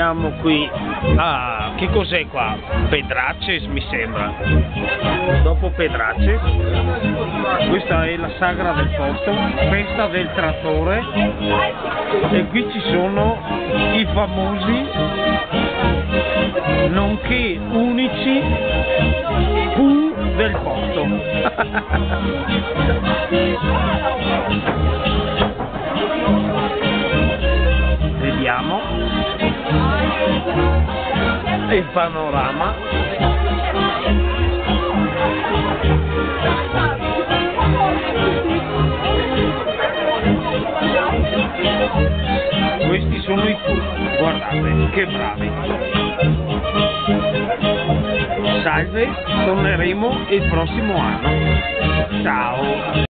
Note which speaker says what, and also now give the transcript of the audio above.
Speaker 1: siamo qui a... che cos'è qua? Pedraces mi sembra. Dopo Pedraces, questa è la sagra del posto, festa del trattore, e qui ci sono i famosi nonché unici Pooh del posto. Vediamo il panorama. Questi sono i Pooh, guardate che bravi. Salve, torneremo il prossimo anno. Ciao.